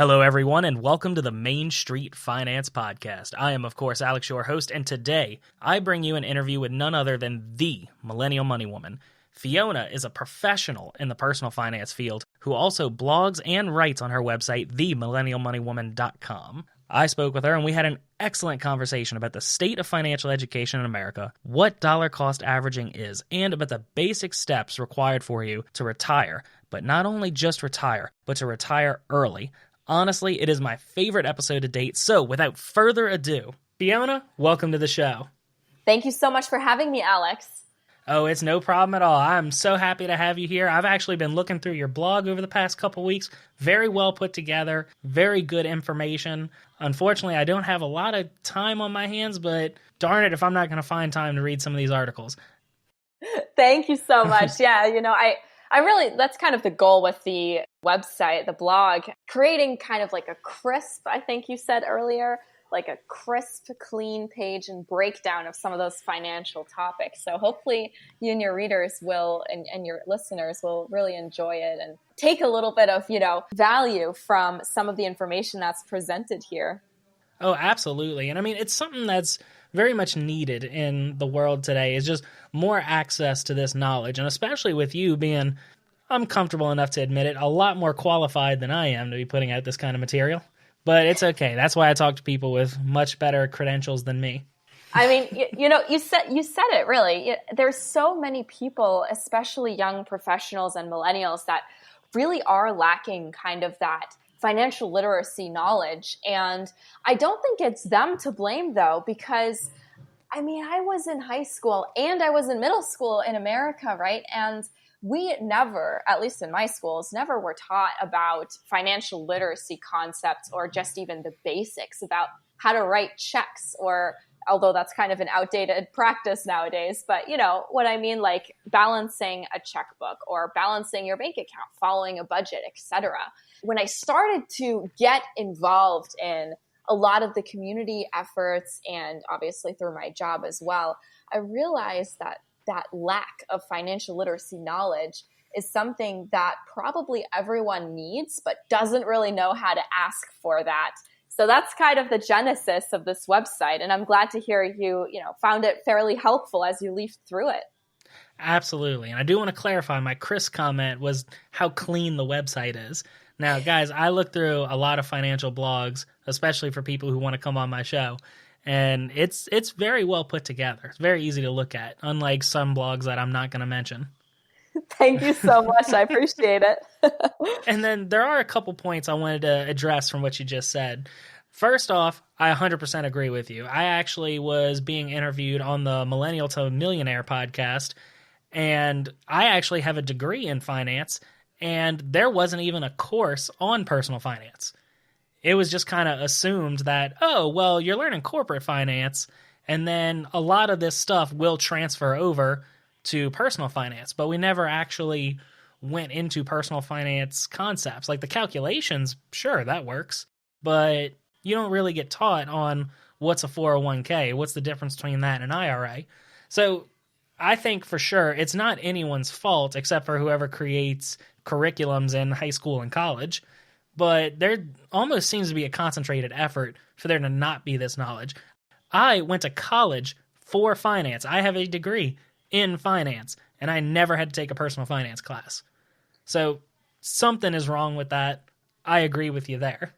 Hello, everyone, and welcome to the Main Street Finance Podcast. I am, of course, Alex, your host, and today I bring you an interview with none other than the Millennial Money Woman. Fiona is a professional in the personal finance field who also blogs and writes on her website, themillennialmoneywoman.com. I spoke with her and we had an excellent conversation about the state of financial education in America, what dollar cost averaging is, and about the basic steps required for you to retire, but not only just retire, but to retire early. Honestly, it is my favorite episode to date, so without further ado, Fiona, welcome to the show. Thank you so much for having me, Alex. Oh, it's no problem at all. I'm so happy to have you here. I've actually been looking through your blog over the past couple weeks. Very well put together, very good information. Unfortunately, I don't have a lot of time on my hands, but darn it if I'm not going to find time to read some of these articles. Thank you so much. Yeah, I really, that's kind of the goal with the website, the blog, creating kind of like a crisp, I think you said earlier, like a crisp, clean page and breakdown of some of those financial topics. So hopefully you and your readers will, and your listeners will really enjoy it and take a little bit of, value from some of the information that's presented here. Oh, absolutely. And I mean, it's something that's very much needed in the world today, is just more access to this knowledge. And especially with you being, I'm comfortable enough to admit it, a lot more qualified than I am to be putting out this kind of material. But it's okay. That's why I talk to people with much better credentials than me. I mean, you said it really. There's so many people, especially young professionals and millennials, that really are lacking kind of that financial literacy knowledge. And I don't think it's them to blame, though, because, I mean, I was in high school and I was in middle school in America, right? And we never, at least in my schools, never were taught about financial literacy concepts or just even the basics about how to write checks, or although that's kind of an outdated practice nowadays, but you know what I mean, like balancing a checkbook or balancing your bank account, following a budget, etc. When I started to get involved in a lot of the community efforts and obviously through my job as well, I realized that lack of financial literacy knowledge is something that probably everyone needs, but doesn't really know how to ask for that. So that's kind of the genesis of this website. And I'm glad to hear you found it fairly helpful as you leafed through it. Absolutely. And I do want to clarify, my Chris comment was how clean the website is. Now, guys, I look through a lot of financial blogs, especially for people who want to come on my show. And it's very well put together. It's very easy to look at, unlike some blogs that I'm not going to mention. Thank you so much. I appreciate it. And then there are a couple points I wanted to address from what you just said. First off, I 100% agree with you. I actually was being interviewed on the Millennial to Millionaire podcast, and I actually have a degree in finance, and there wasn't even a course on personal finance. It was just kind of assumed that, oh, well, you're learning corporate finance, and then a lot of this stuff will transfer over to personal finance. But we never actually went into personal finance concepts. Like the calculations, sure, that works. But you don't really get taught on what's a 401k, what's the difference between that and an IRA. So I think for sure it's not anyone's fault except for whoever creates curriculums in high school and college. But there almost seems to be a concentrated effort for there to not be this knowledge. I went to college for finance. I have a degree in finance, and I never had to take a personal finance class. So something is wrong with that. I agree with you there.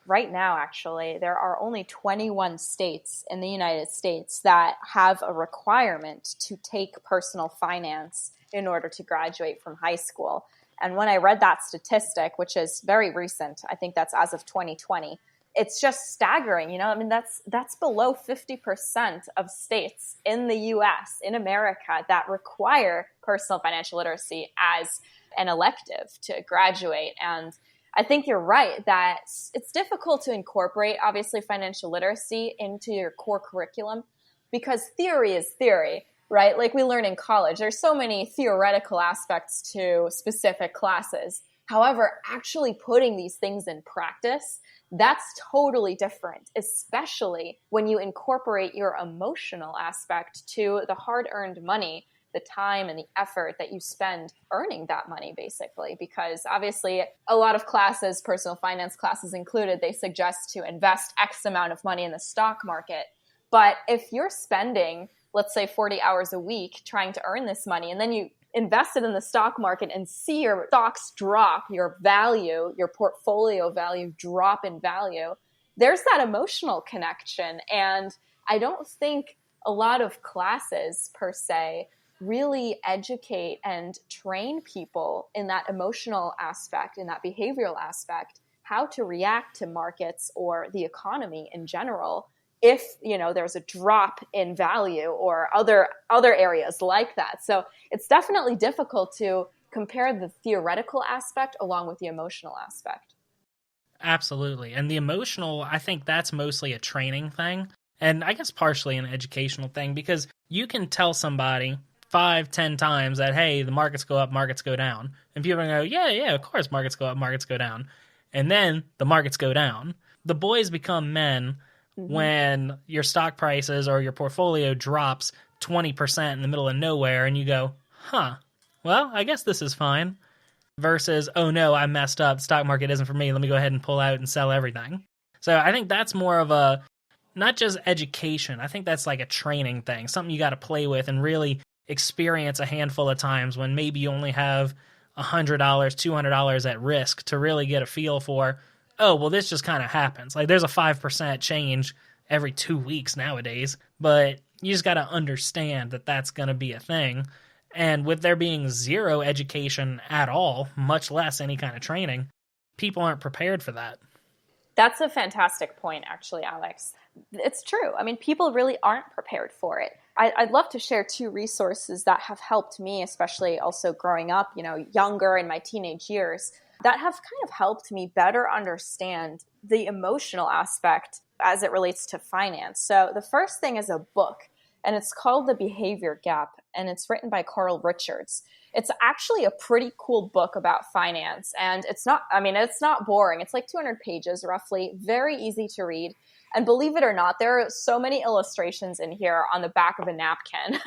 Right now, actually, there are only 21 states in the United States that have a requirement to take personal finance in order to graduate from high school. And when I read that statistic, which is very recent, I think that's as of 2020, it's just staggering. I mean, that's below 50% of states in the US, in America, that require personal financial literacy as an elective to graduate. And I think you're right that it's difficult to incorporate, obviously, financial literacy into your core curriculum because theory is theory, right? Like we learn in college, there's so many theoretical aspects to specific classes. However, actually putting these things in practice, that's totally different, especially when you incorporate your emotional aspect to the hard-earned money the time and the effort that you spend earning that money, basically. Because obviously a lot of classes, personal finance classes included, they suggest to invest X amount of money in the stock market. But if you're spending, let's say 40 hours a week trying to earn this money, and then you invest it in the stock market and see your stocks drop, your value, your portfolio value drop in value, there's that emotional connection. And I don't think a lot of classes per se really educate and train people in that emotional aspect, in that behavioral aspect, how to react to markets or the economy in general if, you know, there's a drop in value or other areas like that. So it's definitely difficult to compare the theoretical aspect along with the emotional aspect. Absolutely. And the emotional, I think that's mostly a training thing. And I guess partially an educational thing, because you can tell somebody 5-10 times that, hey, the markets go up, markets go down. And people are going to go, yeah, of course markets go up, markets go down. And then the markets go down. The boys become men when your stock prices or your portfolio drops 20% in the middle of nowhere and you go, well, I guess this is fine. Versus, oh no, I messed up. Stock market isn't for me. Let me go ahead and pull out and sell everything. So I think that's more of a, not just education. I think that's like a training thing, something you got to play with and really experience a handful of times when maybe you only have $100, $200 at risk to really get a feel for, oh, well, this just kind of happens. Like there's a 5% change every 2 weeks nowadays, but you just got to understand that that's going to be a thing. And with there being zero education at all, much less any kind of training, people aren't prepared for that. That's a fantastic point, actually, Alex. It's true. I mean, people really aren't prepared for it. I'd love to share 2 resources that have helped me, especially also growing up, you know, younger in my teenage years, that have kind of helped me better understand the emotional aspect as it relates to finance. So the first thing is a book, and it's called The Behavior Gap, and it's written by Carl Richards. It's actually a pretty cool book about finance, and it's not boring. It's like 200 pages roughly, very easy to read. And believe it or not, there are so many illustrations in here on the back of a napkin.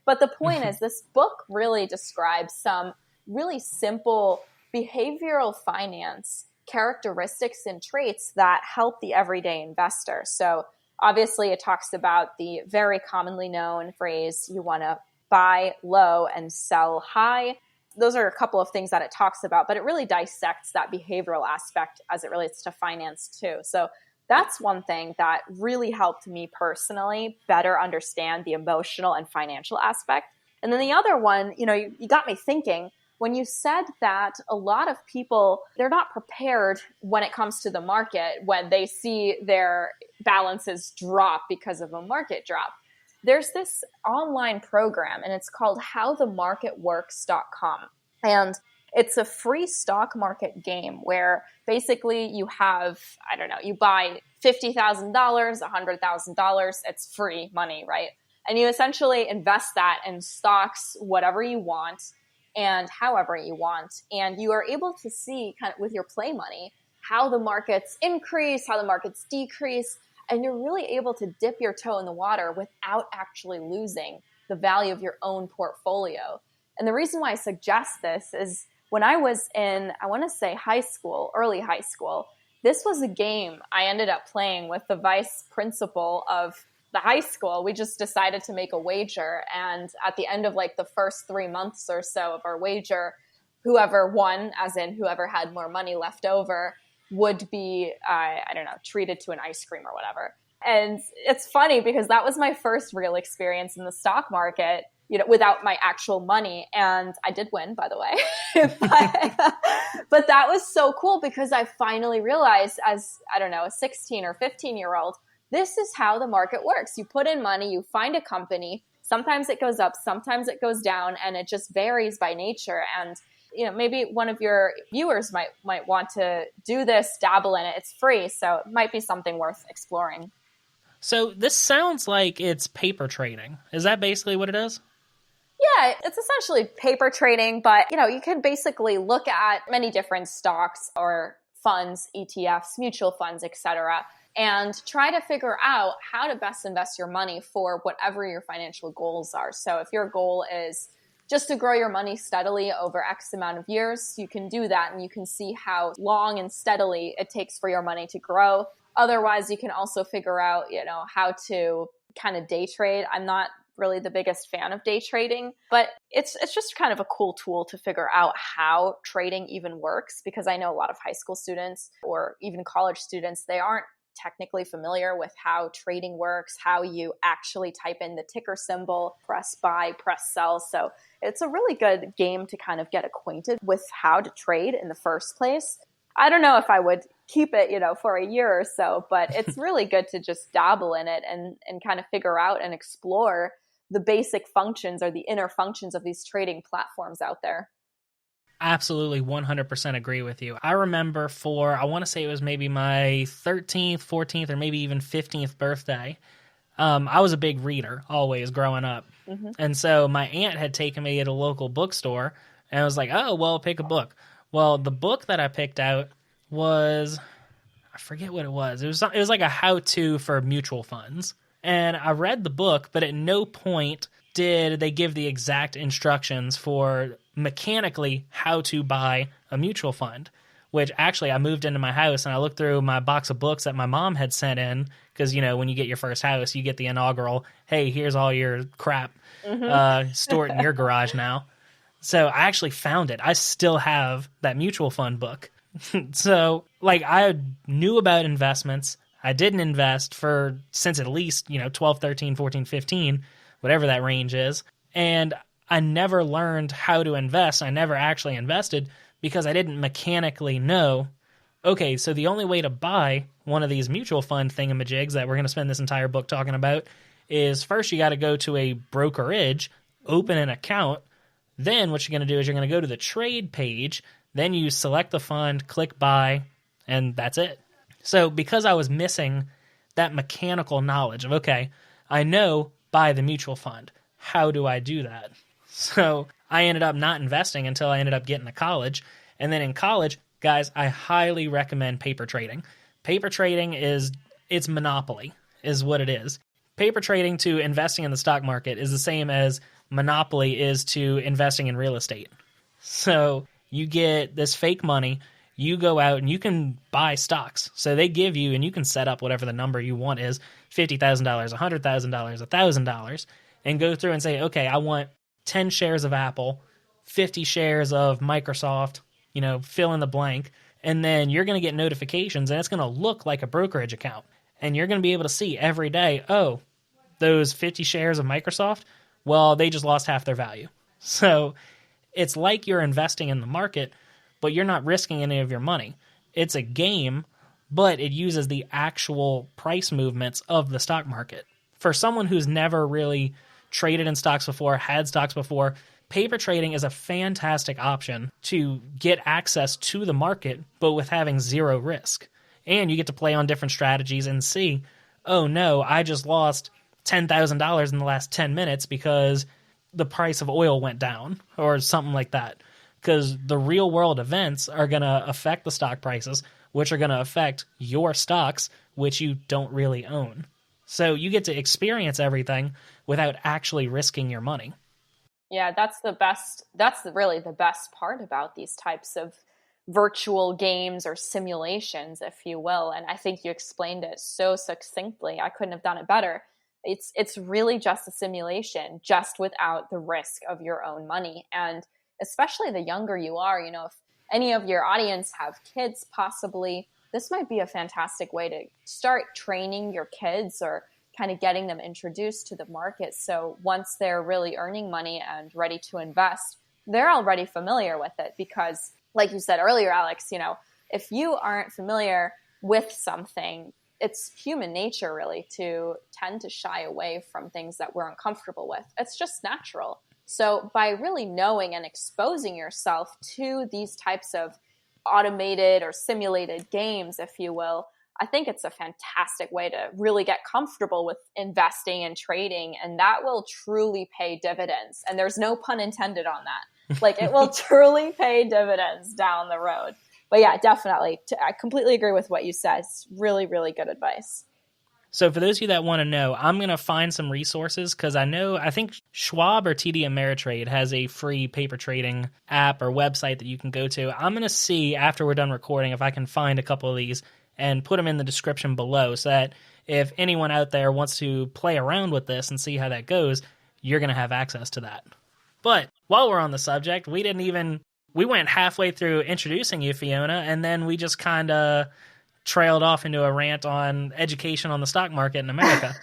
But the point is, this book really describes some really simple behavioral finance characteristics and traits that help the everyday investor. So obviously, it talks about the very commonly known phrase, you want to buy low and sell high. Those are a couple of things that it talks about, but it really dissects that behavioral aspect as it relates to finance too. So that's one thing that really helped me personally better understand the emotional and financial aspect. And then the other one, you know, you got me thinking, when you said that a lot of people, they're not prepared when it comes to the market when they see their balances drop because of a market drop. There's this online program, and it's called howthemarketworks.com. And it's a free stock market game where basically you have, I don't know, you buy $50,000, $100,000. It's free money, right? And you essentially invest that in stocks, whatever you want and however you want. And you are able to see kind of with your play money how the markets increase, how the markets decrease. And you're really able to dip your toe in the water without actually losing the value of your own portfolio. And the reason why I suggest this is when I was in, I want to say high school, early high school, this was a game I ended up playing with the vice principal of the high school. We just decided to make a wager. And at the end of like the first 3 months or so of our wager, whoever won, as in whoever had more money left over, would be, treated to an ice cream or whatever. And it's funny because that was my first real experience in the stock market, you know, without my actual money. And I did win, by the way. But that was so cool because I finally realized as, a 16 or 15-year-old, this is how the market works. You put in money, you find a company. Sometimes it goes up, sometimes it goes down, and it just varies by nature. And you know, maybe one of your viewers might want to do this, dabble in it. It's free, so it might be something worth exploring. So this sounds like it's paper trading. Is that basically what it is? Yeah, it's essentially paper trading, but you know, you can basically look at many different stocks or funds, ETFs, mutual funds, etc., and try to figure out how to best invest your money for whatever your financial goals are. So if your goal is just to grow your money steadily over X amount of years, you can do that and you can see how long and steadily it takes for your money to grow. Otherwise, you can also figure out, how to kind of day trade. I'm not really the biggest fan of day trading, but it's just kind of a cool tool to figure out how trading even works, because I know a lot of high school students or even college students, they aren't technically familiar with how trading works, how you actually type in the ticker symbol, press buy, press sell. So it's a really good game to kind of get acquainted with how to trade in the first place. I don't know if I would keep it, for a year or so, but it's really good to just dabble in it and kind of figure out and explore the basic functions or the inner functions of these trading platforms out there. Absolutely 100% agree with you. I remember I want to say it was maybe my 13th, 14th, or maybe even 15th birthday. I was a big reader always growing up. Mm-hmm. And so my aunt had taken me at a local bookstore and I was like, oh, well, pick a book. Well, the book that I picked out was, I forget what it was. It was like a how-to for mutual funds. And I read the book, but at no point did they give the exact instructions for mechanically how to buy a mutual fund, which actually I moved into my house and I looked through my box of books that my mom had sent in, because, when you get your first house, you get the inaugural, hey, here's all your crap, store it in your garage now. So I actually found it. I still have that mutual fund book. So, I knew about investments. I didn't invest since at least, 12, 13, 14, 15, whatever that range is. And I never learned how to invest. I never actually invested because I didn't mechanically know, okay, so the only way to buy one of these mutual fund thingamajigs that we're going to spend this entire book talking about is first you got to go to a brokerage, open an account. Then what you're going to do is you're going to go to the trade page. Then you select the fund, click buy, and that's it. So because I was missing that mechanical knowledge of, okay, I know buy the mutual fund. How do I do that? So I ended up not investing until I ended up getting to college. And then in college, guys, I highly recommend paper trading. Paper trading it's monopoly is what it is. Paper trading to investing in the stock market is the same as monopoly is to investing in real estate. So you get this fake money, you go out and you can buy stocks. So they give you, and you can set up whatever the number you want is, $50,000, $100,000, $1,000, and go through and say, okay, I want 10 shares of Apple, 50 shares of Microsoft, fill in the blank. And then you're going to get notifications and it's going to look like a brokerage account. And you're going to be able to see every day, oh, those 50 shares of Microsoft, well, they just lost half their value. So it's like you're investing in the market, but you're not risking any of your money. It's a game, but it uses the actual price movements of the stock market. For someone who's never really traded in stocks before, had stocks before, paper trading is a fantastic option to get access to the market, but with having zero risk. And you get to play on different strategies and see, oh no, I just lost $10,000 in the last 10 minutes because the price of oil went down or something like that. Because the real world events are going to affect the stock prices, which are going to affect your stocks, which you don't really own. So you get to experience everything without actually risking your money. Yeah, that's the best. That's really the best part about these types of virtual games or simulations, if you will. And I think you explained it so succinctly. I couldn't have done it better. It's really just a simulation, just without the risk of your own money. And especially the younger you are, if any of your audience have kids, possibly, this might be a fantastic way to start training your kids or kind of getting them introduced to the market. So once they're really earning money and ready to invest, they're already familiar with it. Because like you said earlier, Alex, if you aren't familiar with something, it's human nature really to tend to shy away from things that we're uncomfortable with. It's just natural. So by really knowing and exposing yourself to these types of automated or simulated games, if you will, I think it's a fantastic way to really get comfortable with investing and trading, and that will truly pay dividends. And there's no pun intended on that. Like, it will truly pay dividends down the road. But yeah, definitely. I completely agree with what you said. It's really, really good advice. So for those of you that want to know, I'm going to find some resources because I think Schwab or TD Ameritrade has a free paper trading app or website that you can go to. I'm going to see after we're done recording if I can find a couple of these and put them in the description below so that if anyone out there wants to play around with this and see how that goes, you're going to have access to that. But while we're on the subject, we went halfway through introducing you, Fiona, and then we just kind of trailed off into a rant on education on the stock market in America.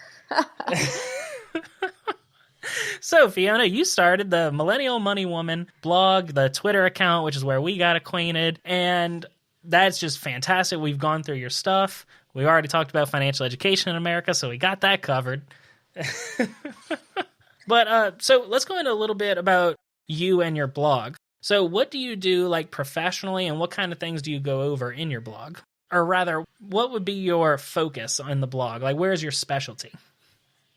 So, Fiona, you started the Millennial Money Woman blog, the Twitter account, which is where we got acquainted, and that's just fantastic. We've gone through your stuff. We already talked about financial education in America, so we got that covered. But so let's go into a little bit about you and your blog. So what do you do like professionally, and what kind of things do you go over in your blog? Or rather, what would be your focus on the blog? Like, where's your specialty?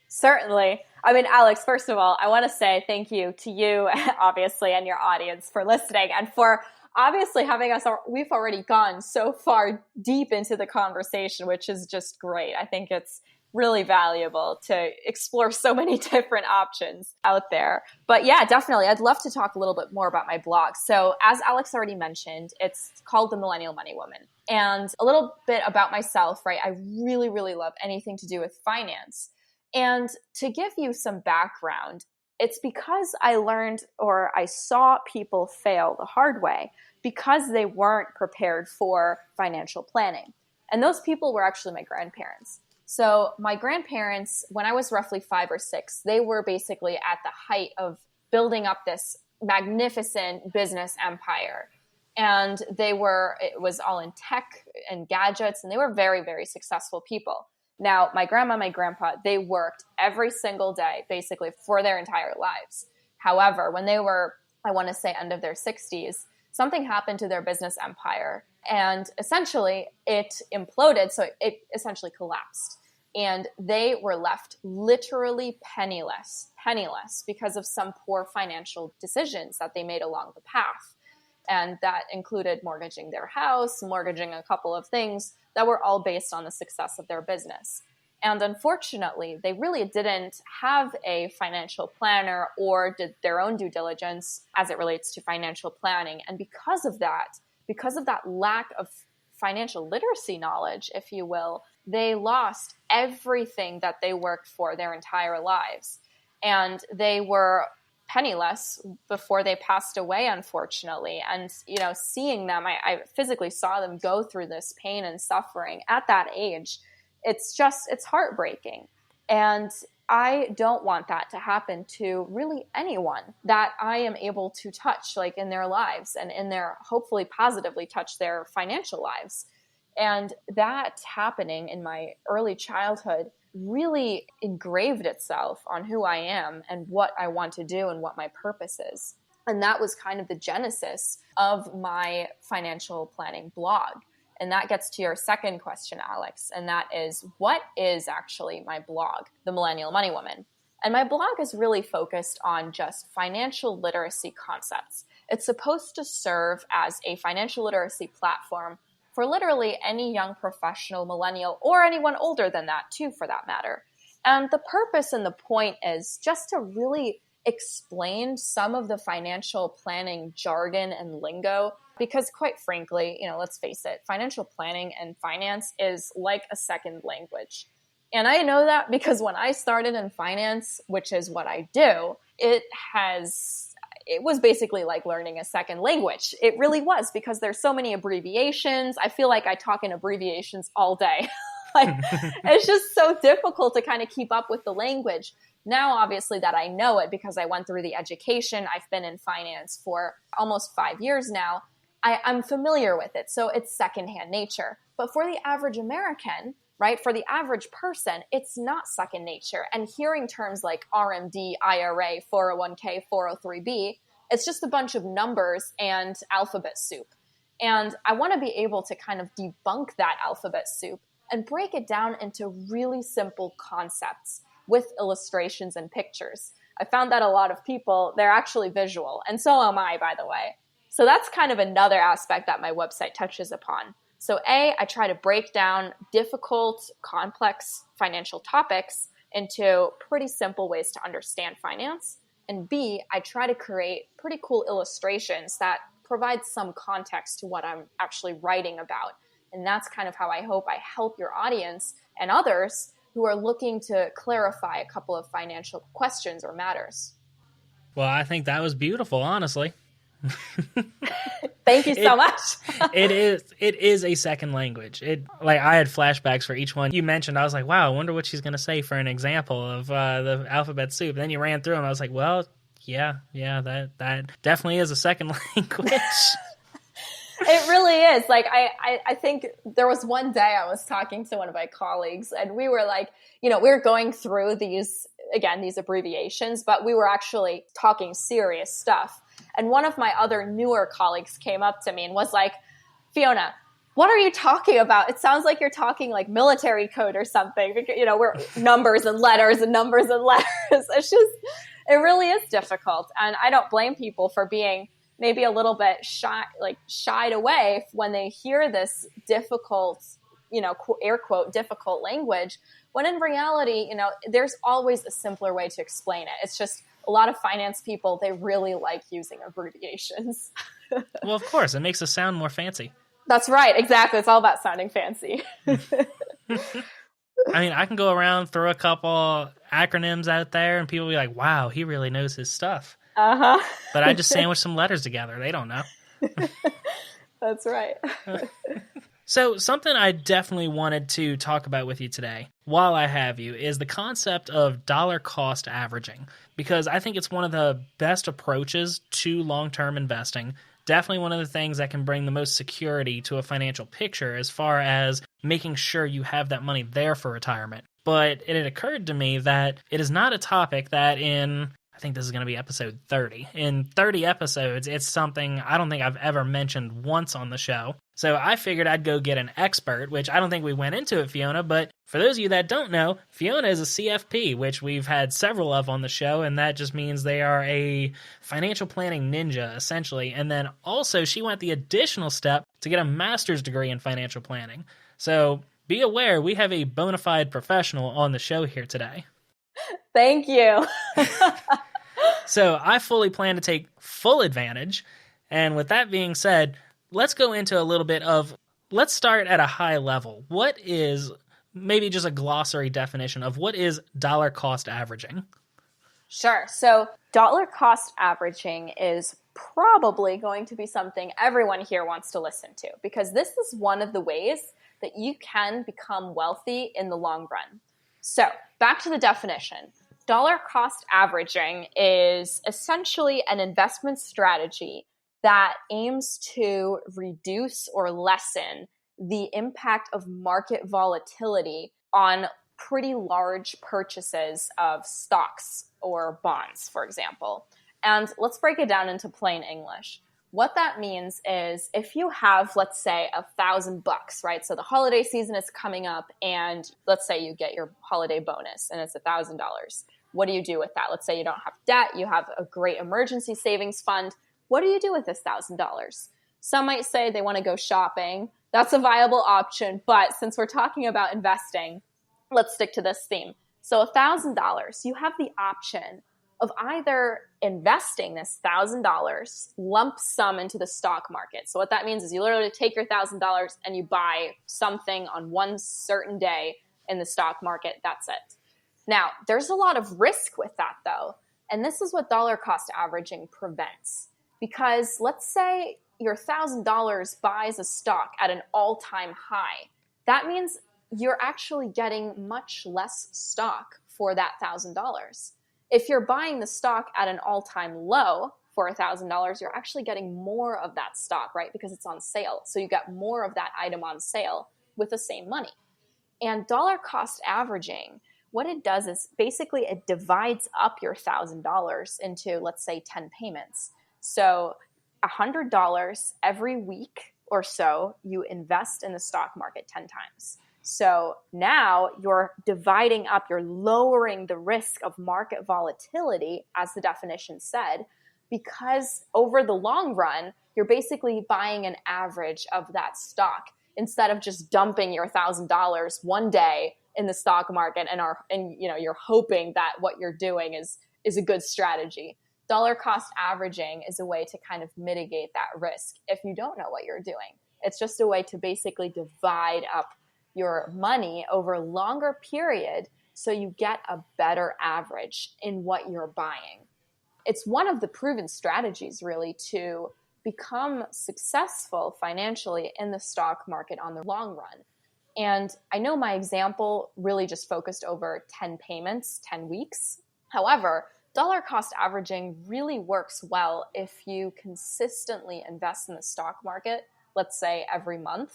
Certainly. I mean, Alex, first of all, I want to say thank you to you, obviously, and your audience for listening and for obviously having us. We've already gone so far deep into the conversation, which is just great. I think it's really valuable to explore so many different options out there. But yeah, definitely. I'd love to talk a little bit more about my blog. So as Alex already mentioned, it's called The Millennial Money Woman. And a little bit about myself, right? I really, really love anything to do with finance. And to give you some background, it's because I learned or I saw people fail the hard way because they weren't prepared for financial planning. And those people were actually my grandparents. So my grandparents, when I was roughly 5 or 6, they were basically at the height of building up this magnificent business empire. And it was all in tech and gadgets, and they were very, very successful people. Now, my grandma, my grandpa, they worked every single day, basically for their entire lives. However, when they were, I want to say, end of their 60s, something happened to their business empire. And essentially, it imploded, so it essentially collapsed. And they were left literally penniless because of some poor financial decisions that they made along the path. And that included mortgaging their house, mortgaging a couple of things that were all based on the success of their business. And unfortunately, they really didn't have a financial planner or did their own due diligence as it relates to financial planning. And because of that lack of financial literacy knowledge, if you will, they lost everything that they worked for their entire lives. And they were penniless before they passed away, unfortunately. And, seeing them, I physically saw them go through this pain and suffering at that age. It's heartbreaking. And I don't want that to happen to really anyone that I am able to touch, like in their lives and in their, hopefully positively touch their financial lives. And that happening in my early childhood really engraved itself on who I am and what I want to do and what my purpose is. And that was kind of the genesis of my financial planning blog. And that gets to your second question, Alex, and that is, what is actually my blog, The Millennial Money Woman? And my blog is really focused on just financial literacy concepts. It's supposed to serve as a financial literacy platform for literally any young professional, millennial, or anyone older than that too, for that matter. And the purpose and the point is just to really explain some of the financial planning jargon and lingo, because quite frankly, let's face it, financial planning and finance is like a second language. And I know that because when I started in finance, which is what I do, it was basically like learning a second language. It really was, because there's so many abbreviations. I feel like I talk in abbreviations all day. It's just so difficult to kind of keep up with the language. Now, obviously, that I know it because I went through the education, I've been in finance for almost 5 years now, I'm familiar with it. So it's secondhand nature. But for the average American, right, for the average person, it's not second nature. And hearing terms like RMD, IRA, 401k, 403b, it's just a bunch of numbers and alphabet soup. And I want to be able to kind of debunk that alphabet soup and break it down into really simple concepts with illustrations and pictures. I found that a lot of people, they're actually visual. And so am I, by the way. So that's kind of another aspect that my website touches upon. So I try to break down difficult, complex financial topics into pretty simple ways to understand finance. And B, I try to create pretty cool illustrations that provide some context to what I'm actually writing about. And that's kind of how I hope I help your audience and others who are looking to clarify a couple of financial questions or matters. Well, I think that was beautiful, honestly. Thank you so much. It is a second language. Like I had flashbacks for each one you mentioned. I was like, wow, I wonder what she's going to say for an example of the alphabet soup. And then you ran through them. I was like, well, yeah, that definitely is a second language. It really is. Like, I think there was one day I was talking to one of my colleagues and we were like, we were going through these abbreviations, but we were actually talking serious stuff. And one of my other newer colleagues came up to me and was like, Fiona, what are you talking about? It sounds like you're talking like military code or something. We're numbers and letters and numbers and letters. It really is difficult. And I don't blame people for being maybe a little bit shied away when they hear this difficult, air quote, difficult language, when in reality, there's always a simpler way to explain it. It's just a lot of finance people, they really like using abbreviations. Well, of course, it makes us sound more fancy. That's right. Exactly. It's all about sounding fancy. I mean, I can go around, throw a couple acronyms out there, and people will be like, wow, he really knows his stuff. Uh-huh. But I just sandwich some letters together. They don't know. That's right. So something I definitely wanted to talk about with you today, while I have you, is the concept of dollar cost averaging, because I think it's one of the best approaches to long-term investing. Definitely one of the things that can bring the most security to a financial picture as far as making sure you have that money there for retirement. But it had occurred to me that it is not a topic that I think this is going to be episode 30. In 30 episodes, it's something I don't think I've ever mentioned once on the show. So I figured I'd go get an expert, which I don't think we went into it, Fiona, but for those of you that don't know, Fiona is a CFP, which we've had several of on the show, and that just means they are a financial planning ninja, essentially. And then also she went the additional step to get a master's degree in financial planning. So be aware, we have a bona fide professional on the show here today. Thank you. So I fully plan to take full advantage. And with that being said, let's go into a little bit let's start at a high level. What is, maybe just a glossary definition of what is dollar cost averaging? Sure. So dollar cost averaging is probably going to be something everyone here wants to listen to, because this is one of the ways that you can become wealthy in the long run. So back to the definition. Dollar cost averaging is essentially an investment strategy that aims to reduce or lessen the impact of market volatility on pretty large purchases of stocks or bonds, for example. And let's break it down into plain English. What that means is if you have, let's say, $1,000, right? So the holiday season is coming up and let's say you get your holiday bonus and it's $1,000. What do you do with that? Let's say you don't have debt, you have a great emergency savings fund. What do you do with this $1,000? Some might say they want to go shopping. That's a viable option. But since we're talking about investing, let's stick to this theme. So $1,000, you have the option of either investing this $1,000 lump sum into the stock market. So what that means is you literally take your $1,000 and you buy something on one certain day in the stock market. That's it. Now, there's a lot of risk with that, though. And this is what dollar cost averaging prevents. Because let's say your $1,000 buys a stock at an all-time high. That means you're actually getting much less stock for that $1,000. If you're buying the stock at an all-time low for $1,000, you're actually getting more of that stock, right? Because it's on sale. So you get more of that item on sale with the same money. And dollar cost averaging, what it does is basically it divides up your $1,000 into, let's say, 10 payments. So $100 every week or so, you invest in the stock market 10 times. So now you're dividing up, you're lowering the risk of market volatility, as the definition said, because over the long run, you're basically buying an average of that stock instead of just dumping your $1,000 one day in the stock market and you're hoping that what you're doing is a good strategy. Dollar cost averaging is a way to kind of mitigate that risk if you don't know what you're doing. It's just a way to basically divide up your money over a longer period so you get a better average in what you're buying. It's one of the proven strategies really to become successful financially in the stock market on the long run. And I know my example really just focused over 10 payments, 10 weeks. However, dollar cost averaging really works well if you consistently invest in the stock market, let's say every month,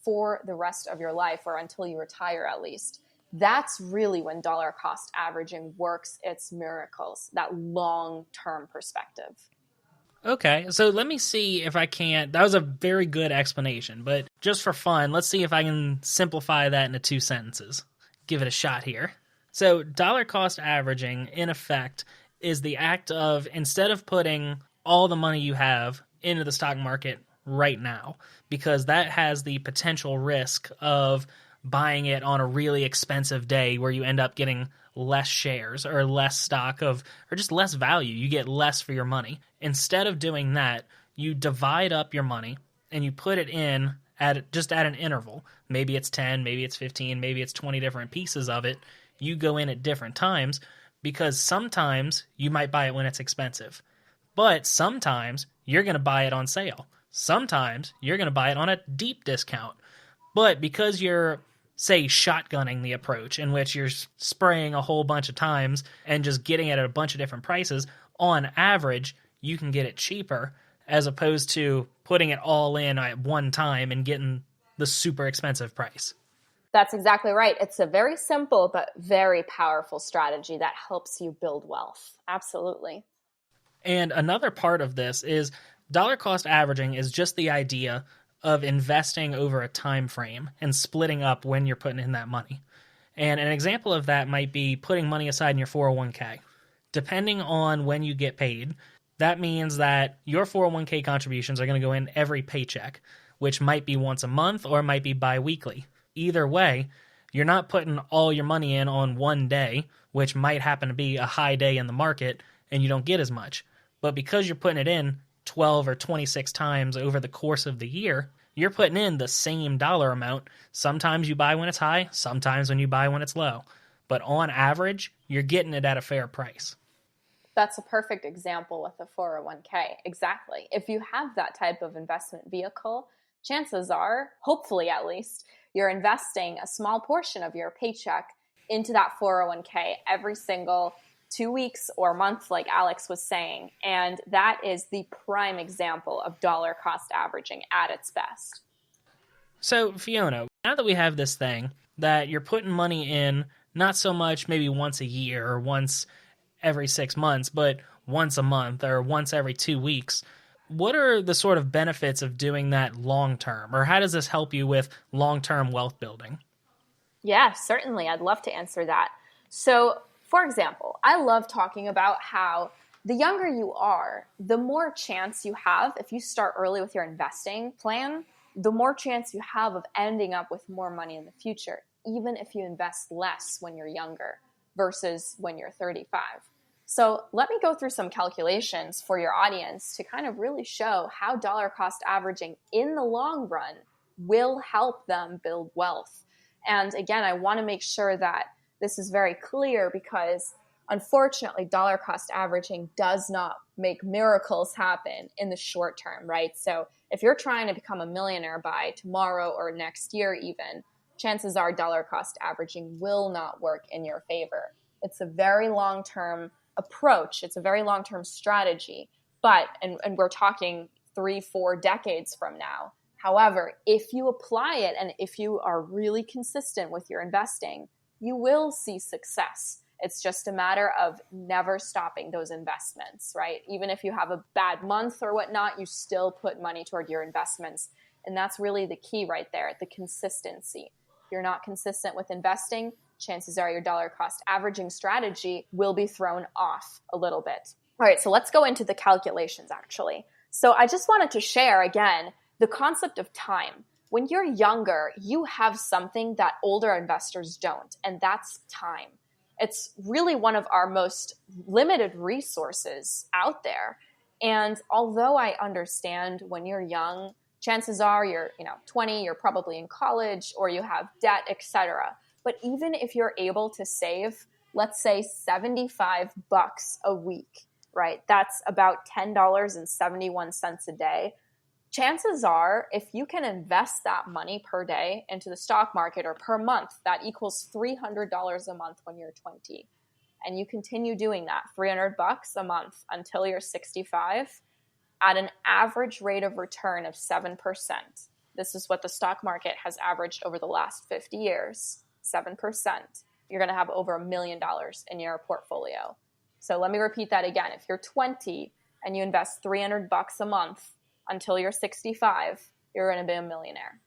for the rest of your life or until you retire at least. That's really when dollar cost averaging works its miracles, that long-term perspective. Okay, so let me see if I can't. That was a very good explanation, but just for fun, let's see if I can simplify that into 2 sentences. Give it a shot here. So dollar cost averaging, in effect, is the act of, instead of putting all the money you have into the stock market right now, because that has the potential risk of buying it on a really expensive day where you end up getting less shares or less stock or just less value. You get less for your money. Instead of doing that, you divide up your money and you put it in at an interval. Maybe it's 10, maybe it's 15, maybe it's 20 different pieces of it. You go in at different times because sometimes you might buy it when it's expensive, but sometimes you're going to buy it on sale. Sometimes you're going to buy it on a deep discount. But because you're, say, shotgunning the approach in which you're spraying a whole bunch of times and just getting it at a bunch of different prices, on average, you can get it cheaper as opposed to putting it all in at one time and getting the super expensive price. That's exactly right. It's a very simple but very powerful strategy that helps you build wealth. Absolutely. And another part of this is dollar cost averaging is just the idea of investing over a time frame and splitting up when you're putting in that money. And an example of that might be putting money aside in your 401k. Depending on when you get paid, that means that your 401k contributions are going to go in every paycheck, which might be once a month or it might be bi-weekly. Either way, you're not putting all your money in on one day, which might happen to be a high day in the market, and you don't get as much. But because you're putting it in 12 or 26 times over the course of the year, you're putting in the same dollar amount. Sometimes you buy when it's high, sometimes when you buy when it's low. But on average, you're getting it at a fair price. That's a perfect example with a 401k. Exactly. If you have that type of investment vehicle, chances are, hopefully at least, you're investing a small portion of your paycheck into that 401k every single 2 weeks or month, like Alex was saying. And that is the prime example of dollar cost averaging at its best. So, Fiona, now that we have this thing that you're putting money in, not so much maybe once a year or once every 6 months, but once a month or once every 2 weeks, what are the sort of benefits of doing that long term? Or how does this help you with long-term wealth building? Yeah, certainly. I'd love to answer that. So, for example, I love talking about how the younger you are, the more chance you have, if you start early with your investing plan, the more chance you have of ending up with more money in the future, even if you invest less when you're younger versus when you're 35. So let me go through some calculations for your audience to kind of really show how dollar cost averaging in the long run will help them build wealth. And again, I want to make sure that this is very clear because unfortunately, dollar cost averaging does not make miracles happen in the short term, right? So if you're trying to become a millionaire by tomorrow or next year even, chances are dollar cost averaging will not work in your favor. It's a very long-term approach. It's a very long-term strategy, but, and we're talking 3-4 decades from now. However, if you apply it and if you are really consistent with your investing, you will see success. It's just a matter of never stopping those investments, right? Even if you have a bad month or whatnot, you still put money toward your investments. And that's really the key right there, the consistency. If you're not consistent with investing, chances are your dollar cost averaging strategy will be thrown off a little bit. All right, so let's go into the calculations actually. So I just wanted to share again the concept of time. When you're younger, you have something that older investors don't, and that's time. It's really one of our most limited resources out there. And although I understand when you're young, chances are you're 20, you're probably in college or you have debt, etc. But even if you're able to save, let's say $75 a week, right? That's about $10.71 a day. Chances are, if you can invest that money per day into the stock market or per month, that equals $300 a month when you're 20. And you continue doing that, $300 a month until you're 65 at an average rate of return of 7%. This is what the stock market has averaged over the last 50 years, 7%. You're going to have over $1 million in your portfolio. So let me repeat that again. If you're 20 and you invest $300 a month until you're 65, you're going to be a millionaire.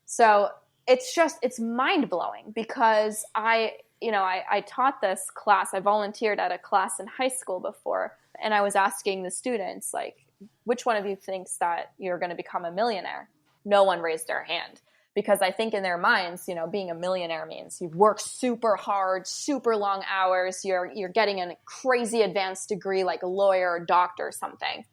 So it's mind-blowing because I taught this class. I volunteered at a class in high school before, and I was asking the students, like, which one of you thinks that you're going to become a millionaire? No one raised their hand because I think in their minds, being a millionaire means you work super hard, super long hours. You're getting a crazy advanced degree like a lawyer or doctor or something.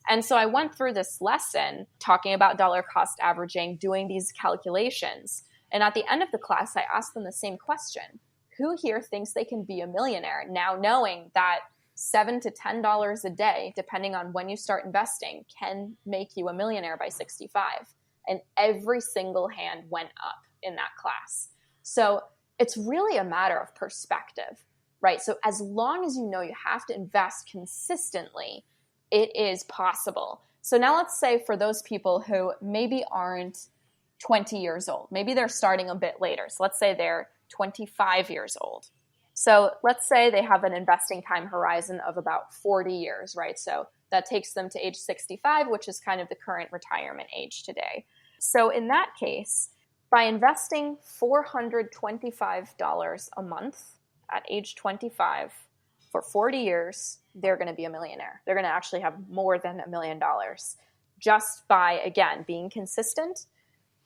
And so I went through this lesson talking about dollar cost averaging, doing these calculations. And at the end of the class, I asked them the same question. Who here thinks they can be a millionaire now knowing that $7 to $10 a day, depending on when you start investing, can make you a millionaire by 65? And every single hand went up in that class. So it's really a matter of perspective, right? So as long as you know you have to invest consistently, it is possible. So now let's say for those people who maybe aren't 20 years old, maybe they're starting a bit later. So let's say they're 25 years old. So let's say they have an investing time horizon of about 40 years, right? So that takes them to age 65, which is kind of the current retirement age today. So in that case, by investing $425 a month at age 25 for 40 years, they're going to be a millionaire. They're going to actually have more than $1 million just by, again, being consistent,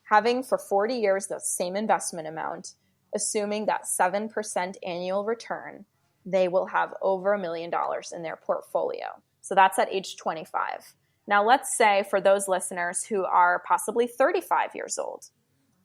having for 40 years the same investment amount, assuming that 7% annual return, they will have over $1 million in their portfolio. So that's at age 25. Now, let's say for those listeners who are possibly 35 years old,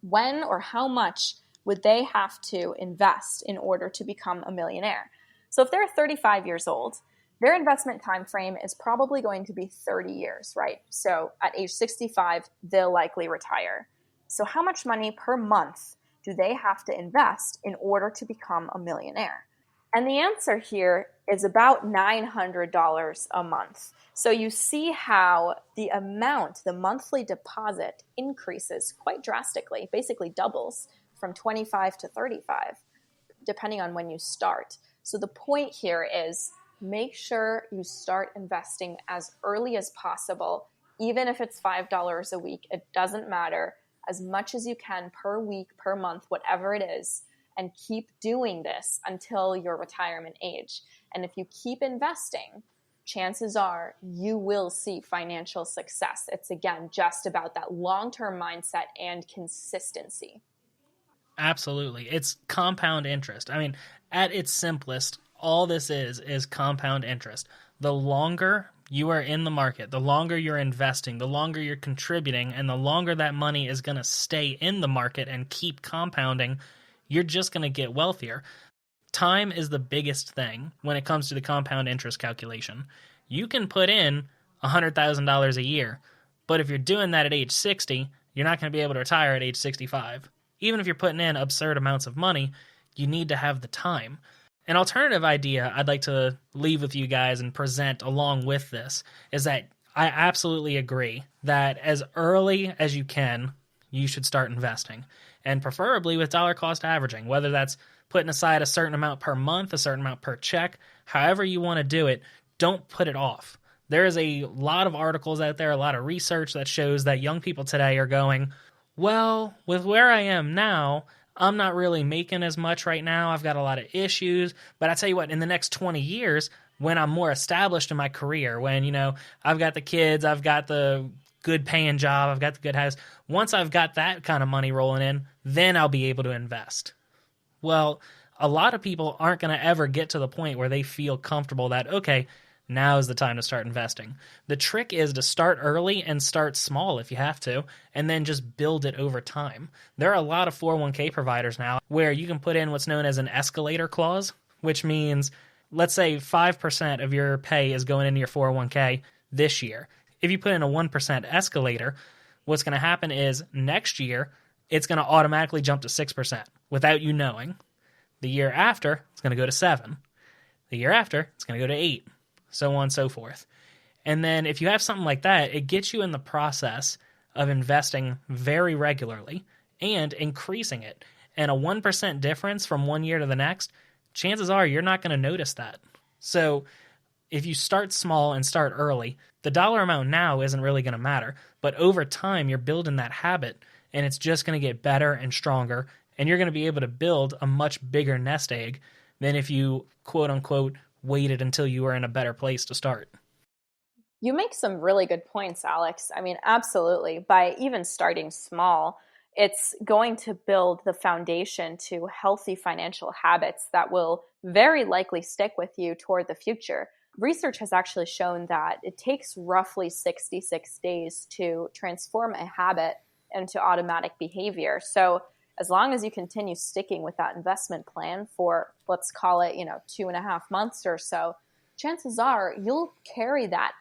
when or how much would they have to invest in order to become a millionaire? So if they're 35 years old, their investment time frame is probably going to be 30 years, right? So at age 65, they'll likely retire. So how much money per month do they have to invest in order to become a millionaire? And the answer here is about $900 a month. So you see how the amount, the monthly deposit increases quite drastically, basically doubles from 25 to 35, depending on when you start. So the point here is make sure you start investing as early as possible, even if it's $5 a week. It doesn't matter. As much as you can per week, per month, whatever it is, and keep doing this until your retirement age. And if you keep investing, chances are you will see financial success. It's, again, just about that long-term mindset and consistency. Absolutely. It's compound interest. I mean, at its simplest, all this is compound interest. The longer you are in the market, the longer you're investing, the longer you're contributing, and the longer that money is going to stay in the market and keep compounding, you're just going to get wealthier. Time is the biggest thing when it comes to the compound interest calculation. You can put in $100,000 a year, but if you're doing that at age 60, you're not going to be able to retire at age 65. Even if you're putting in absurd amounts of money, you need to have the time. An alternative idea I'd like to leave with you guys and present along with this is that I absolutely agree that as early as you can, you should start investing, and preferably with dollar cost averaging, whether that's putting aside a certain amount per month, a certain amount per check, however you want to do it, don't put it off. There is a lot of articles out there, a lot of research that shows that young people today are going, well, with where I am now, I'm not really making as much right now. I've got a lot of issues. But I tell you what, in the next 20 years, when I'm more established in my career, when, I've got the kids, I've got the good paying job, I've got the good house. Once I've got that kind of money rolling in, then I'll be able to invest. Well, a lot of people aren't going to ever get to the point where they feel comfortable that, okay, now is the time to start investing. The trick is to start early and start small if you have to, and then just build it over time. There are a lot of 401k providers now where you can put in what's known as an escalator clause, which means, let's say 5% of your pay is going into your 401k this year. If you put in a 1% escalator, what's going to happen is next year, it's going to automatically jump to 6% without you knowing. The year after, it's going to go to 7. The year after, it's going to go to 8, so on and so forth. And then if you have something like that, it gets you in the process of investing very regularly and increasing it. And a 1% difference from one year to the next, chances are you're not going to notice that. So if you start small and start early, the dollar amount now isn't really going to matter. But over time, you're building that habit, and it's just going to get better and stronger, and you're going to be able to build a much bigger nest egg than if you, quote unquote, waited until you were in a better place to start. You make some really good points, Alex. I mean, absolutely. By even starting small, it's going to build the foundation to healthy financial habits that will very likely stick with you toward the future. Research has actually shown that it takes roughly 66 days to transform a habit into automatic behavior. So as long as you continue sticking with that investment plan for, let's call it, 2.5 months or so, chances are you'll carry that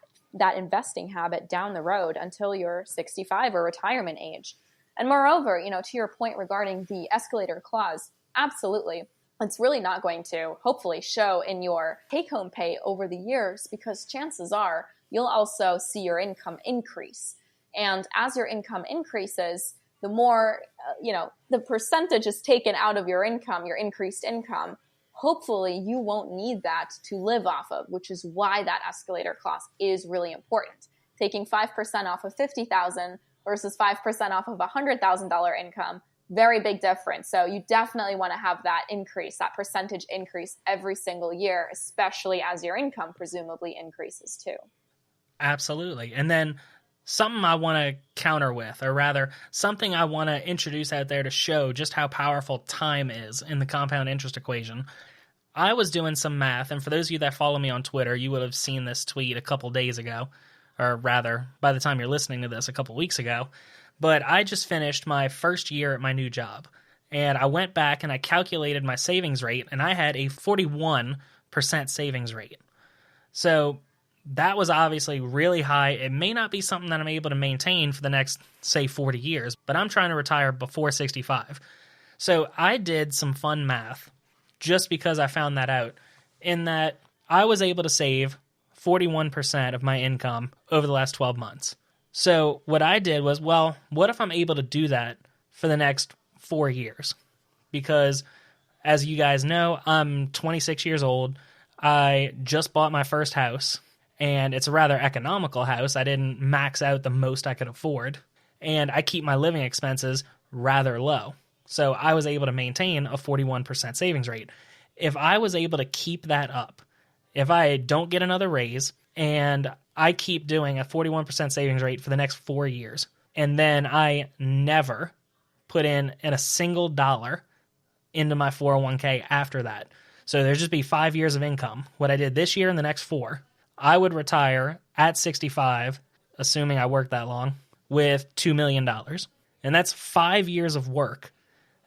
investing habit down the road until you're 65 or retirement age. And moreover, to your point regarding the escalator clause, absolutely. It's really not going to hopefully show in your take-home pay over the years, because chances are you'll also see your income increase. And as your income increases, the more, the percentage is taken out of your income, your increased income, hopefully you won't need that to live off of, which is why that escalator clause is really important. Taking 5% off of $50,000 versus 5% off of $100,000 income, very big difference. So you definitely want to have that increase, that percentage increase every single year, especially as your income presumably increases too. Absolutely. And then something I want to counter with, or rather, something I want to introduce out there to show just how powerful time is in the compound interest equation. I was doing some math, and for those of you that follow me on Twitter, you would have seen this tweet a couple days ago, or rather, by the time you're listening to this, a couple weeks ago. But I just finished my first year at my new job, and I went back and I calculated my savings rate, and I had a 41% savings rate. So that was obviously really high. It may not be something that I'm able to maintain for the next, say, 40 years, but I'm trying to retire before 65. So I did some fun math just because I found that out, in that I was able to save 41% of my income over the last 12 months. So what I did was, well, what if I'm able to do that for the next 4 years? Because as you guys know, I'm 26 years old. I just bought my first house, and it's a rather economical house. I didn't max out the most I could afford, and I keep my living expenses rather low. So I was able to maintain a 41% savings rate. If I was able to keep that up, if I don't get another raise, and I keep doing a 41% savings rate for the next 4 years, and then I never put in a single dollar into my 401k after that, so there'd just be 5 years of income, what I did this year and the next 4, I would retire at 65, assuming I worked that long, with $2 million. And that's 5 years of work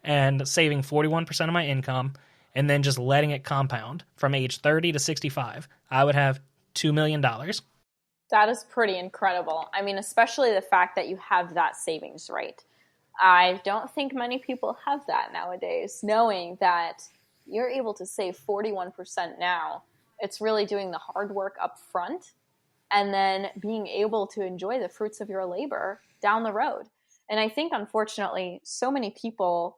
and saving 41% of my income, and then just letting it compound from age 30 to 65. I would have $2 million. That is pretty incredible. I mean, especially the fact that you have that savings rate. I don't think many people have that nowadays, knowing that you're able to save 41% now. It's really doing the hard work up front and then being able to enjoy the fruits of your labor down the road. And I think, unfortunately, so many people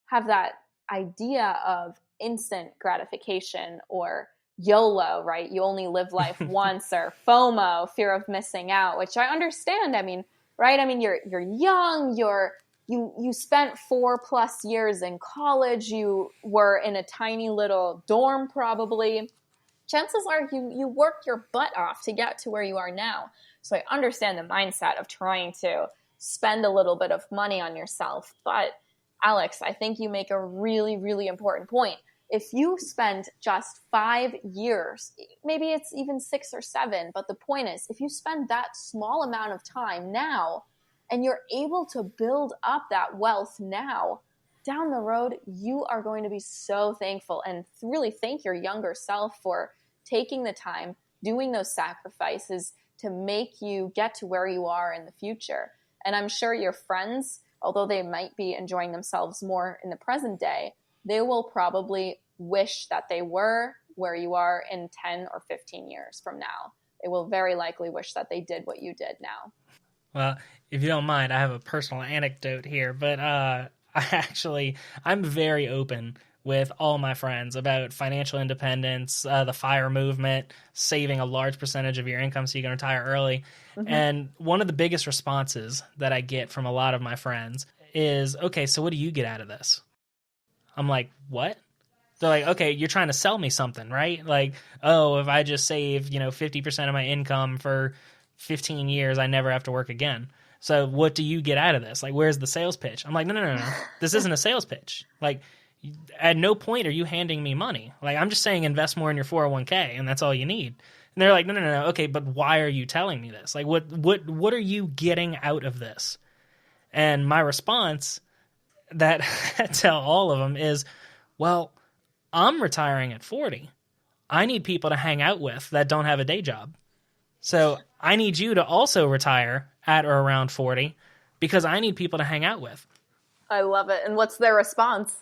have that idea of instant gratification, or YOLO, right? You only live life once, or FOMO, fear of missing out, which I understand. I mean, right? I mean, you're young, you spent 4+ years in college, you were in a tiny little dorm probably, chances are you worked your butt off to get to where you are now. So I understand the mindset of trying to spend a little bit of money on yourself. But Alex, I think you make a really, really important point. If you spend just 5 years, maybe it's even 6 or 7, but the point is, if you spend that small amount of time now and you're able to build up that wealth now, down the road, you are going to be so thankful and really thank your younger self for taking the time, doing those sacrifices to make you get to where you are in the future. And I'm sure your friends, although they might be enjoying themselves more in the present day, they will probably wish that they were where you are in 10 or 15 years from now. They will very likely wish that they did what you did now. Well, if you don't mind, I have a personal anecdote here, but I'm very open with all my friends about financial independence, the FIRE movement, saving a large percentage of your income so you can retire early. Mm-hmm. And one of the biggest responses that I get from a lot of my friends is, okay, so what do you get out of this? I'm like, what? They're like, okay, you're trying to sell me something, right? Like, oh, if I just save, 50% of my income for 15 years, I never have to work again. So what do you get out of this? Like, where's the sales pitch? I'm like, no. This isn't a sales pitch. Like, at no point are you handing me money. Like, I'm just saying invest more in your 401k, and that's all you need. And they're like, no. Okay, but why are you telling me this? Like, what are you getting out of this? And my response that I tell all of them is, well, I'm retiring at 40. I need people to hang out with that don't have a day job. So I need you to also retire at or around 40 because I need people to hang out with. I love it. And what's their response?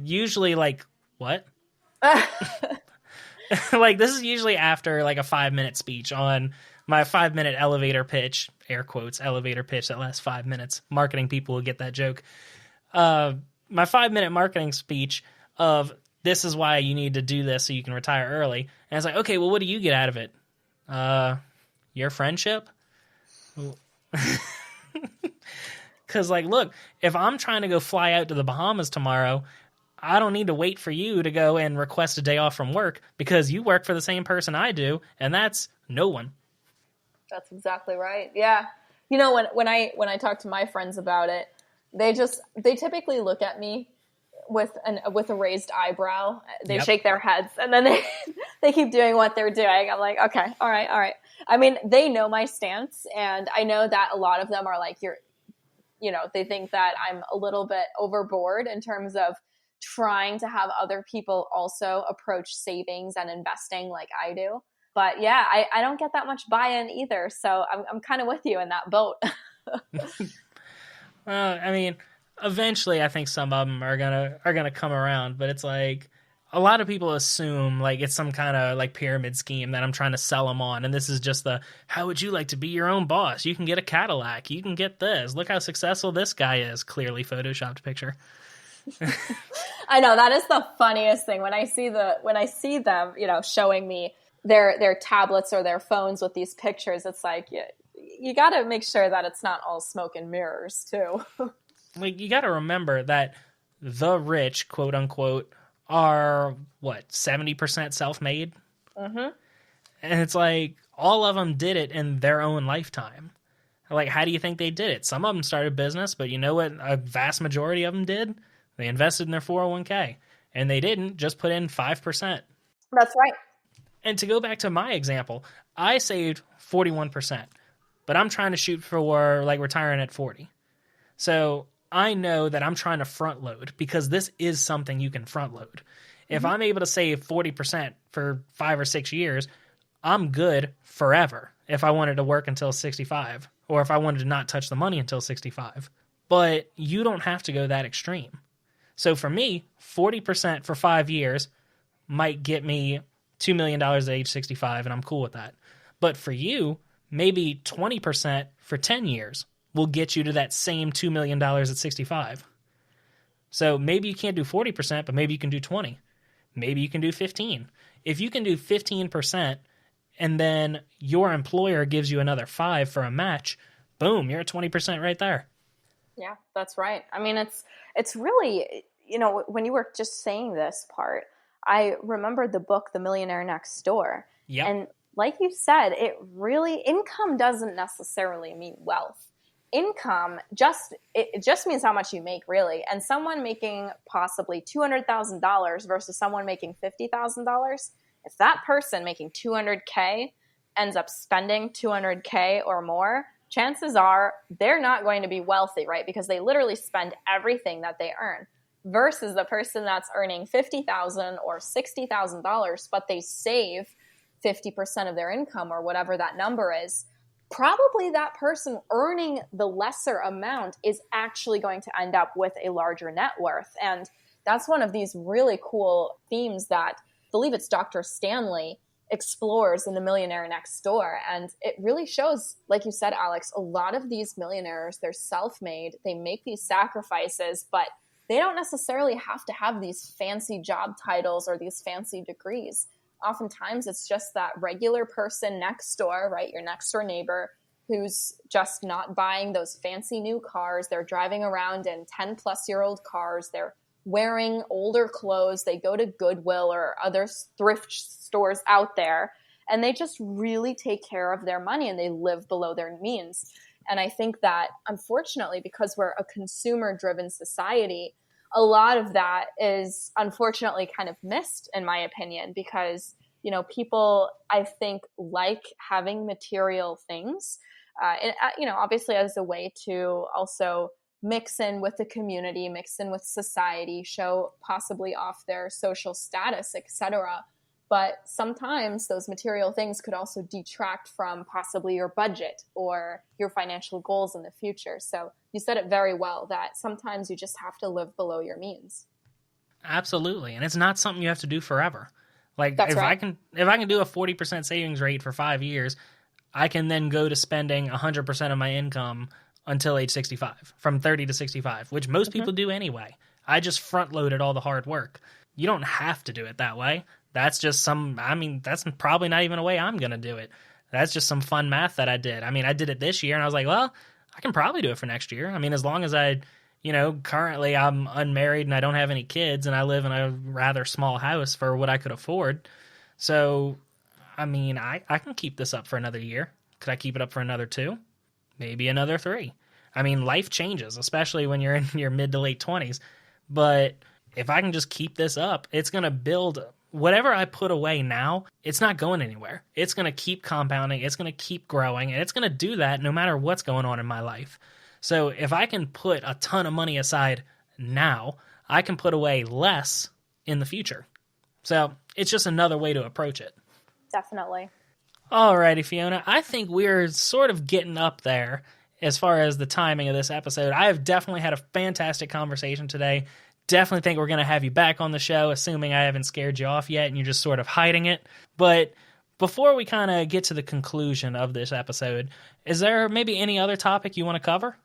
Usually like, what? Like, this is usually after like a 5-minute speech on my 5-minute elevator pitch, air quotes, elevator pitch that lasts 5 minutes. Marketing people will get that joke. My 5-minute marketing speech of this is why you need to do this so you can retire early. And it's like, okay, well, what do you get out of it? Your friendship? Because, like, look, if I'm trying to go fly out to the Bahamas tomorrow, I don't need to wait for you to go and request a day off from work because you work for the same person I do, and that's no one. That's exactly right. Yeah. When I talk to my friends about it, they typically look at me with a raised eyebrow. They shake their heads, and then they keep doing what they're doing. I'm like, okay, all right. I mean, they know my stance, and I know that a lot of them are like, they think that I'm a little bit overboard in terms of trying to have other people also approach savings and investing like I do. But yeah, I don't get that much buy-in either. So I'm kind of with you in that boat. Well, I mean, eventually I think some of them are gonna come around, but it's like a lot of people assume like it's some kind of like pyramid scheme that I'm trying to sell them on, and this is just how would you like to be your own boss? You can get a Cadillac, you can get this. Look how successful this guy is. Clearly photoshopped picture. I know, that is the funniest thing when I see them, showing me their tablets or their phones with these pictures. It's like you got to make sure that it's not all smoke and mirrors too. Like, you got to remember that the rich, quote unquote, are 70% self-made. Mm-hmm. And it's like all of them did it in their own lifetime. Like, how do you think they did it? Some of them started business, but you know what a vast majority of them did? They invested in their 401k, and they didn't just put in 5%. That's right. And to go back to my example, I saved 41%, but I'm trying to shoot for like retiring at 40. So I know that I'm trying to front load because this is something you can front load. If I'm able to save 40% for 5 or 6 years, I'm good forever if I wanted to work until 65 or if I wanted to not touch the money until 65. But you don't have to go that extreme. So for me, 40% for 5 years might get me $2 million at age 65, and I'm cool with that. But for you, maybe 20% for 10 years will get you to that same $2 million at 65. So maybe you can't do 40%, but maybe you can do 20. Maybe you can do 15. If you can do 15% and then your employer gives you another 5 for a match, boom, you're at 20% right there. Yeah, that's right. I mean, it's really, when you were just saying this part, I remembered the book, The Millionaire Next Door. Yep. And like you said, income doesn't necessarily mean wealth. Income it just means how much you make, really. And someone making possibly $200,000 versus someone making $50,000, if that person making $200K ends up spending $200K or more, chances are they're not going to be wealthy, right? Because they literally spend everything that they earn. Versus the person that's earning $50,000 or $60,000, but they save 50% of their income or whatever that number is, probably that person earning the lesser amount is actually going to end up with a larger net worth. And that's one of these really cool themes that I believe it's Dr. Stanley explores in The Millionaire Next Door. And it really shows, like you said, Alex, a lot of these millionaires, they're self-made, they make these sacrifices, but they don't necessarily have to have these fancy job titles or these fancy degrees. Oftentimes, it's just that regular person next door, right? Your next door neighbor who's just not buying those fancy new cars. They're driving around in 10-plus-year-old cars. They're wearing older clothes. They go to Goodwill or other thrift stores out there, and they just really take care of their money and they live below their means. And I think that, unfortunately, because we're a consumer-driven society, a lot of that is unfortunately kind of missed, in my opinion, because, people, I think, like having material things, obviously as a way to also mix in with the community, mix in with society, show possibly off their social status, etc. But sometimes those material things could also detract from possibly your budget or your financial goals in the future. So you said it very well that sometimes you just have to live below your means. Absolutely. And it's not something you have to do forever. Like That's if right. if I can do a 40% savings rate for 5 years, I can then go to spending 100% of my income until age 65, from 30 to 65, which most people do anyway. I just front loaded all the hard work. You don't have to do it that way. That's just that's probably not even a way I'm going to do it. That's just some fun math that I did. I did it this year and I was like, well, I can probably do it for next year. As long as currently I'm unmarried and I don't have any kids and I live in a rather small house for what I could afford. So, I can keep this up for another year. Could I keep it up for another 2? Maybe another 3. Life changes, especially when you're in your mid to late 20s. But if I can just keep this up, it's going to build whatever I put away now. It's not going anywhere. It's going to keep compounding. It's going to keep growing. And it's going to do that no matter what's going on in my life. So if I can put a ton of money aside now, I can put away less in the future. So it's just another way to approach it. Definitely. Alrighty, Fiona. I think we're sort of getting up there as far as the timing of this episode. I have definitely had a fantastic conversation today. Definitely think we're going to have you back on the show, assuming I haven't scared you off yet and you're just sort of hiding it. But before we kind of get to the conclusion of this episode, is there maybe any other topic you want to cover?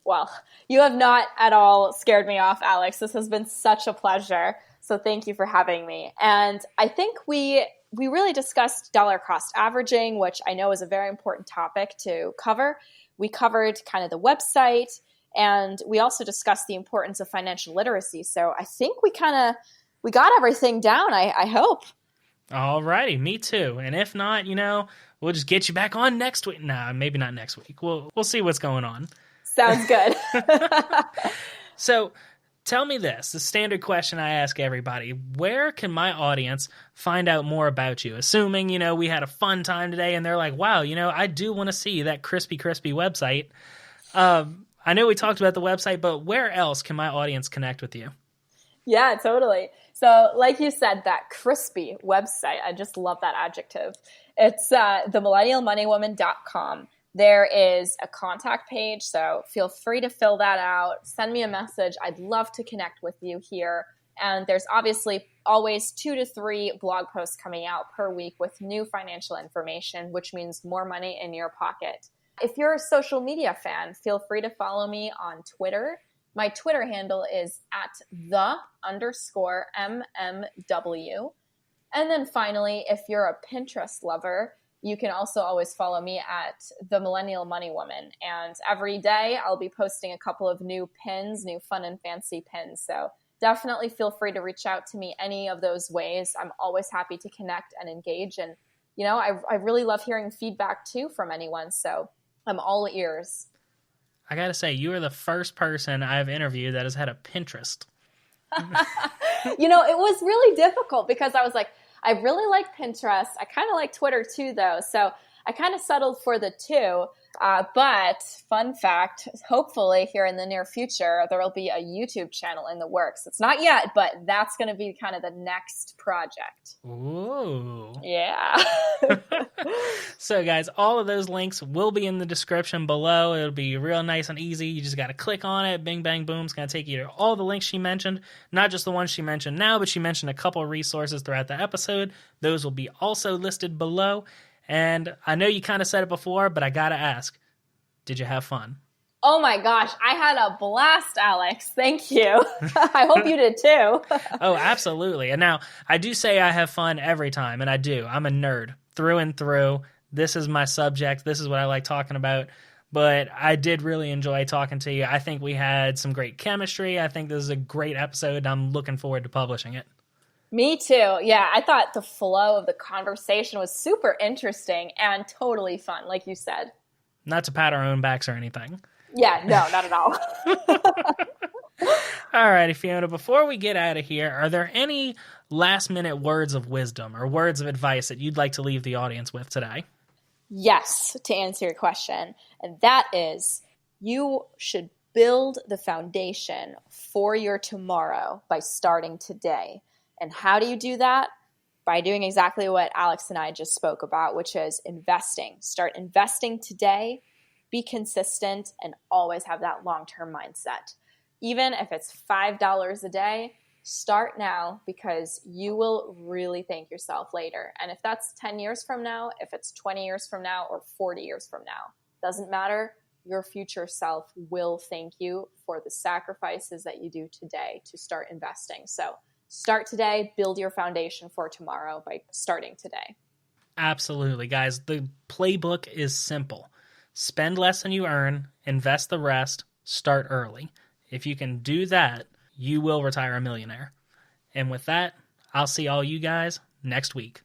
Well, you have not at all scared me off, Alex. This has been such a pleasure. So thank you for having me. And I think we really discussed dollar cost averaging, which I know is a very important topic to cover. We covered kind of the website, and we also discussed the importance of financial literacy. So I think we got everything down, I hope. All righty, me too. And if not, we'll just get you back on next week. Nah, maybe not next week. We'll see what's going on. Sounds good. So tell me this, the standard question I ask everybody: where can my audience find out more about you? Assuming, we had a fun time today and they're like, wow, I do want to see that crispy website. I know we talked about the website, but where else can my audience connect with you? Yeah, totally. So like you said, that crispy website, I just love that adjective. It's themillennialmoneywoman.com. There is a contact page, so feel free to fill that out. Send me a message. I'd love to connect with you here. And there's obviously always 2 to 3 blog posts coming out per week with new financial information, which means more money in your pocket. If you're a social media fan, feel free to follow me on Twitter. My Twitter handle is @the_MMW. And then finally, if you're a Pinterest lover, you can also always follow me at The Millennial Money Woman. And every day I'll be posting a couple of new pins, new fun and fancy pins. So definitely feel free to reach out to me any of those ways. I'm always happy to connect and engage. And, I really love hearing feedback too from anyone. So I'm all ears. I got to say, you are the first person I've interviewed that has had a Pinterest. It was really difficult because I was like, I really like Pinterest. I kind of like Twitter too, though. So I kind of settled for the two. But fun fact, hopefully here in the near future, there will be a YouTube channel in the works. It's not yet, but that's going to be kind of the next project. Ooh. Yeah. So guys, all of those links will be in the description below. It'll be real nice and easy. You just got to click on it. Bing, bang, boom. It's going to take you to all the links she mentioned. Not just the ones she mentioned now, but she mentioned a couple of resources throughout the episode. Those will be also listed below. And I know you kind of said it before, but I got to ask, did you have fun? Oh my gosh, I had a blast, Alex. Thank you. I hope you did too. Oh, absolutely. And now, I do say I have fun every time, and I do. I'm a nerd through and through. This is my subject. This is what I like talking about. But I did really enjoy talking to you. I think we had some great chemistry. I think this is a great episode, and I'm looking forward to publishing it. Me too. Yeah, I thought the flow of the conversation was super interesting and totally fun, like you said. Not to pat our own backs or anything. Yeah, no, not at all. All righty, Fiona, before we get out of here, are there any last-minute words of wisdom or words of advice that you'd like to leave the audience with today? Yes, to answer your question. And that is, you should build the foundation for your tomorrow by starting today. And how do you do that? By doing exactly what Alex and I just spoke about, which is investing. Start investing today, be consistent, and always have that long-term mindset. Even if it's $5 a day, start now because you will really thank yourself later. And if that's 10 years from now, if it's 20 years from now, or 40 years from now, doesn't matter. Your future self will thank you for the sacrifices that you do today to start investing. So start today, build your foundation for tomorrow by starting today. Absolutely, guys. The playbook is simple. Spend less than you earn, invest the rest, start early. If you can do that, you will retire a millionaire. And with that, I'll see all you guys next week.